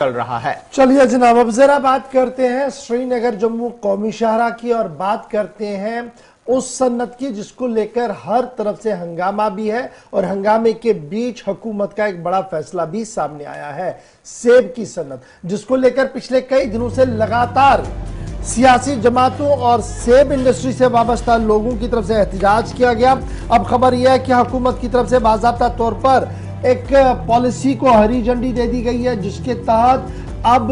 चल रहा है। चलिए जनाब, अब जरा बात करते हैं श्रीनगर जम्मू कौमी शाहरा की और बात करते हैं उस सन्नत की जिसको लेकर हर तरफ से हंगामा भी है और हंगामे के बीच हुकूमत का एक बड़ा फैसला भी सामने आया है। सेब की सन्नत जिसको लेकर पिछले कई दिनों से लगातार सियासी जमातों और सेब इंडस्ट्री से वाबस्ता लोगों की तरफ से एहतजाज किया गया। अब खबर यह है कि हुकूमत की तरफ से बाज़ाब्ता तौर पर एक पॉलिसी को हरी झंडी दे दी गई है जिसके तहत अब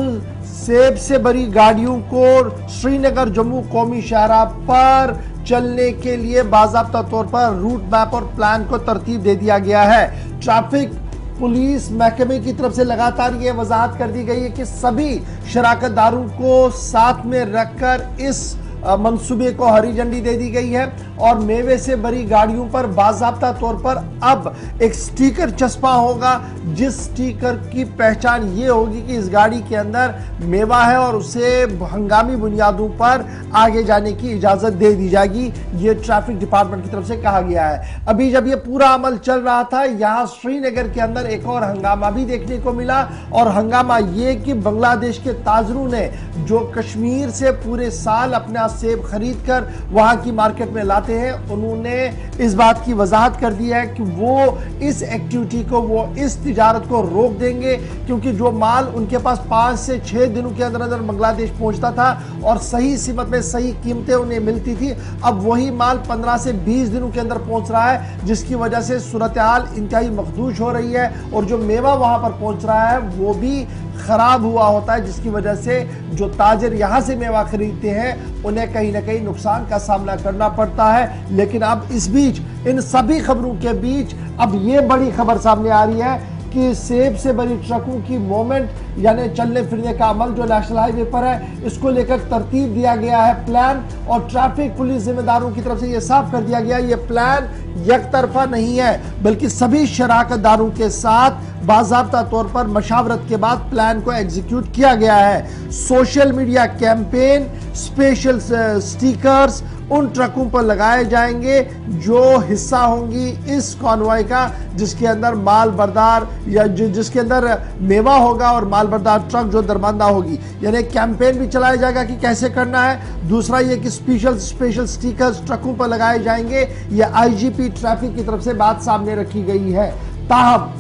सेब से भरी गाड़ियों को श्रीनगर जम्मू कौमी शाहरा पर चलने के लिए बाज़ाब्ता तौर पर रूट मैप और प्लान को तरतीब दे दिया गया है। ट्रैफिक पुलिस महकमे की तरफ से लगातार ये वजाहत कर दी गई है कि सभी शराकतदारों को साथ में रखकर इस मंसूबे को हरी झंडी दे दी गई है और मेवे से भरी गाड़ियों पर बाज़ाब्ता तौर पर अब एक स्टिकर चस्पा होगा जिस स्टिकर की पहचान ये होगी कि इस गाड़ी के अंदर मेवा है और उसे हंगामी बुनियादों पर आगे जाने की इजाजत दे दी जाएगी। ये ट्रैफिक डिपार्टमेंट की तरफ से कहा गया है। अभी जब ये पूरा अमल चल रहा था यहाँ श्रीनगर के अंदर एक और हंगामा भी देखने को मिला और हंगामा ये कि बांग्लादेश के ताजरों ने जो कश्मीर से पूरे साल अपना सेब खरीद कर वहां की मार्केट में लाते हैं, उन्होंने इस बात की वजाहत कर दी है कि वो इस एक्टिविटी को, वो इस तिजारत को रोक देंगे क्योंकि जो माल उनके पास 5 से 6 दिनों के अंदर अंदर बांग्लादेश पहुंचता था और सही कीमत में सही कीमतें उन्हें मिलती थी, अब वही माल 15 से 20 दिनों के अंदर पहुंच रहा है जिसकी वजह से सूरत हाल इंतहाई मखदूश हो रही है और जो मेवा वहां पर पहुंच रहा है वो भी खराब हुआ होता है जिसकी वजह से जो ताजिर यहां से मेवा खरीदते हैं उन्हें कहीं ना कहीं नुकसान का सामना करना पड़ता है। लेकिन अब इस बीच इन सभी खबरों के बीच अब ये बड़ी खबर सामने आ रही है कि सेब से भरी ट्रकों की मूवमेंट यानी चलने फिरने का अमल जो नेशनल हाईवे पर है इसको लेकर तरतीब दिया गया है प्लान और ट्रैफिक पुलिस जिम्मेदारों की तरफ से यह साफ कर दिया गया ये प्लान यकतरफा नहीं है बल्कि सभी शराकतदारों के साथ बाज़ाब्ता तौर पर मशावरत के बाद प्लान को एग्जीक्यूट किया गया है। Social media campaign, special stickers उन ट्रकों पर लगाए जाएंगे जो हिस्सा होंगी इस कॉन्वॉय का जिसके अंदर माल बरदार या जिसके अंदर मेवा होगा और माल बरदार ट्रक जो दरबंदा होगी, यानी कैंपेन भी चलाया जाएगा कि कैसे करना है। दूसरा ये कि स्पेशल स्टिकर्स ट्रकों पर लगाए जाएंगे। ये आईजीपी ट्रैफिक की तरफ से बात सामने रखी गई है। ताहम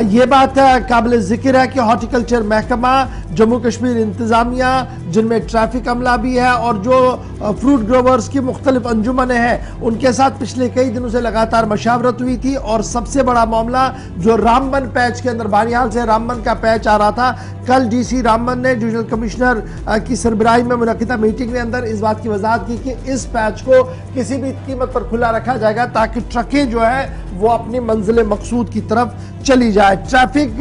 ये बात काबिल जिक्र है कि हॉर्टिकल्चर महकमा, जम्मू कश्मीर इंतजामिया जिनमें ट्रैफिक अमला भी है और जो फ्रूट ग्रोवर्स की मुख्तलिफ अंजुमनें हैं उनके साथ पिछले कई दिनों से लगातार मशावरत हुई थी और सबसे बड़ा मामला जो रामबन पैच के अंदर बानिहाल से रामबन का पैच आ रहा था, कल डीसी रामबन ने डिविजनल कमिश्नर की सरबराही में मुनक्किदा मीटिंग के अंदर इस बात की वजाहत की कि इस पैच को किसी भी कीमत पर खुला रखा जाएगा ताकि ट्रकें जो है वो अपनी मंजिल मकसूद की तरफ चली जाए। ट्रैफिक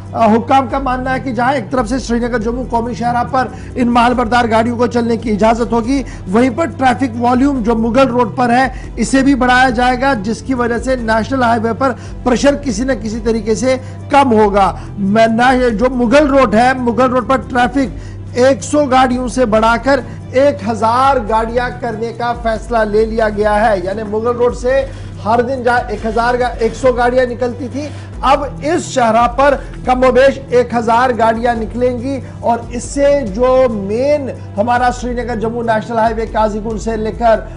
हुक्काम का मानना है कि जहां एक तरफ से श्रीनगर जम्मू कौमी शाहरा पर इन माल बरदार गाड़ियों को चलने की इजाजत होगी, वहीं पर ट्रैफिक वॉल्यूम जो मुगल रोड पर है इसे भी बढ़ाया जाएगा जिसकी वजह से नेशनल हाईवे पर प्रेशर किसी न किसी तरीके से कम होगा। जो मुगल रोड है, मुगल रोड पर ट्रैफिक 100 गाड़ियों से बढ़ाकर 1000 गाड़ियां करने का फैसला ले लिया गया है। यानी मुगल रोड से हर दिन 100 गाड़ियां निकलती थी, अब इस शाहरा पर कमोबेश 1000 गाड़ियां निकलेंगी और इससे जो मेन हमारा श्रीनगर जम्मू नेशनल हाईवे काजीगुंड से लेकर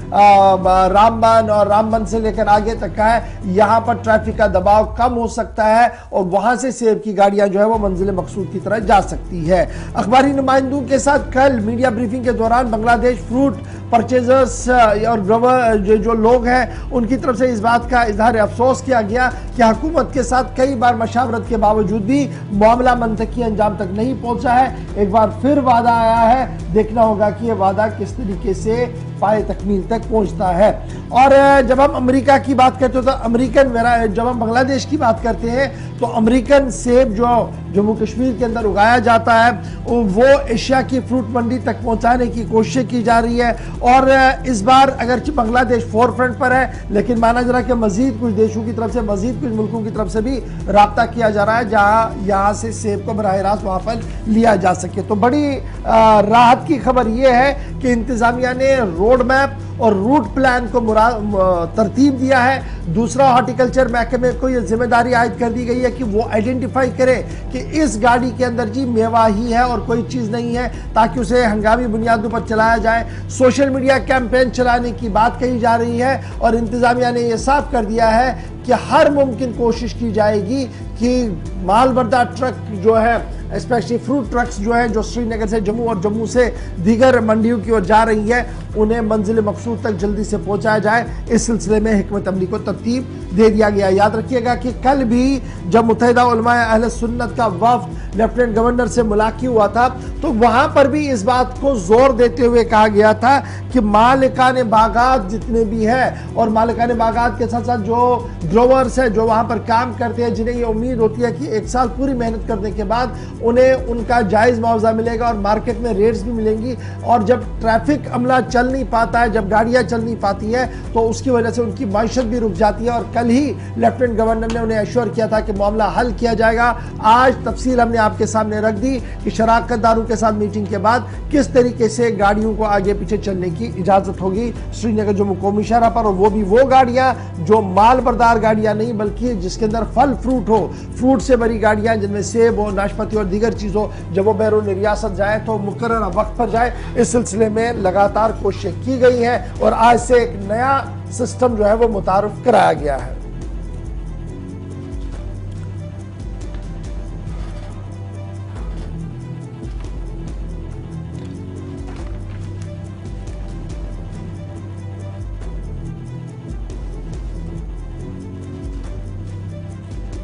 रामबन और रामबन से लेकर आगे तक का है, यहां पर ट्रैफिक का दबाव कम हो सकता है और वहां से सेब की गाड़ियां जो है वो मंजिल मकसूद की तरह जा सकती है। अखबारी नुमाइंदों के साथ कल मीडिया ब्रीफिंग के दौरान बांग्लादेश फ्रूट परचेजर्स और ग्रोवर जो लोग हैं उनकी तरफ से इस बात का इजहार अफसोस किया गया कि हुकूमत के साथ कई बार मशावरत के बावजूद भी मामला मंतकी अंजाम तक नहीं पहुंचा है। एक बार फिर वादा आया है, देखना होगा कि यह वादा किस तरीके से पाए तकमील तक पहुंचता है। और जब हम अमेरिका की बात करते हैं तो जब हम बांग्लादेश की बात करते हैं तो अमेरिकन सेब जो जम्मू कश्मीर के अंदर उगाया जाता है वो एशिया की फ्रूट मंडी तक पहुंचाने की कोशिश की जा रही है और इस बार अगरचे बांग्लादेश फोरफ्रंट पर है लेकिन माना जा रहा है कि मजीद कुछ देशों की तरफ से, मजीद कुछ मुल्कों की तरफ से भी राब्ता किया जा रहा है जहां यहाँ से सेब को बराह रास्त वहां पर लिया जा सके। तो बड़ी राहत की खबर यह है कि इंतजामिया ने रोड मैप और रूट प्लान को तरतीब दिया है। दूसरा, हॉर्टिकल्चर महकमे को यह जिम्मेदारी आयद कर दी गई है कि वो आइडेंटिफाई करे कि इस गाड़ी के अंदर जी मेवा ही है और कोई चीज नहीं है, ताकि उसे हंगामी बुनियादों पर चलाया जाए। सोशल मीडिया कैंपेन चलाने की बात कही जा रही है और इंतजामिया ने यह साफ कर दिया है कि हर मुमकिन कोशिश की जाएगी कि माल बर्दार ट्रक जो है, स्पेशली फ्रूट ट्रक्स जो है, जो श्रीनगर से जम्मू और जम्मू से दीगर मंडियों की ओर जा रही है, उन्हें मंजिल मकसूद तक जल्दी से पहुंचाया जाए। इस सिलसिले में हिकमत अमली को तरतीब दे दिया गया। याद रखिएगा कि कल भी जब मुत्तहिदा उलमाए अहले सुन्नत का वफ्द लेफ्टिनेंट गवर्नर से मुलाकात हुआ था, तो वहां पर भी इस बात को जोर देते हुए कहा गया था कि मालिकाने बागात जितने भी हैं और मालिकाने बागात के साथ साथ जो ग्रोवर्स हैं, जो वहां पर काम करते हैं, जिन्हें ये उम्मीद होती है कि एक साल पूरी मेहनत करने के बाद उन्हें उनका जायज मुआवजा मिलेगा और मार्केट में रेट्स भी मिलेंगी। और जब ट्रैफिक अमला चल नहीं पाता है, जब गाड़ियां चल नहीं पाती है, तो उसकी वजह से उनकी माइशत भी रुक जाती है। और कल ही लेफ्टिनेंट गवर्नर ने उन्हें एश्योर किया था कि मामला हल किया जाएगा। आज तफसील हमने आपके सामने रख दी कि शराकतदारों के साथ मीटिंग के बाद किस तरीके से गाड़ियों को आगे पीछे चलने की इजाजत होगी श्रीनगर जम्मू कौमी शाहराह पर, और वो भी वो गाड़ियां जो माल बरदार गाड़ियां नहीं बल्कि जिसके अंदर फल फ्रूट हो, फ्रूट से बड़ी गाड़ियां जिनमें सेब हो, नाशपाती और दीगर चीज हो, जब वो बैरून रियासत जाए तो मुकर्रर वक्त पर जाए। इस सिलसिले में लगातार कोशिशें की गई हैं और आज से एक नया सिस्टम जो है वो मुतारुफ कराया गया है।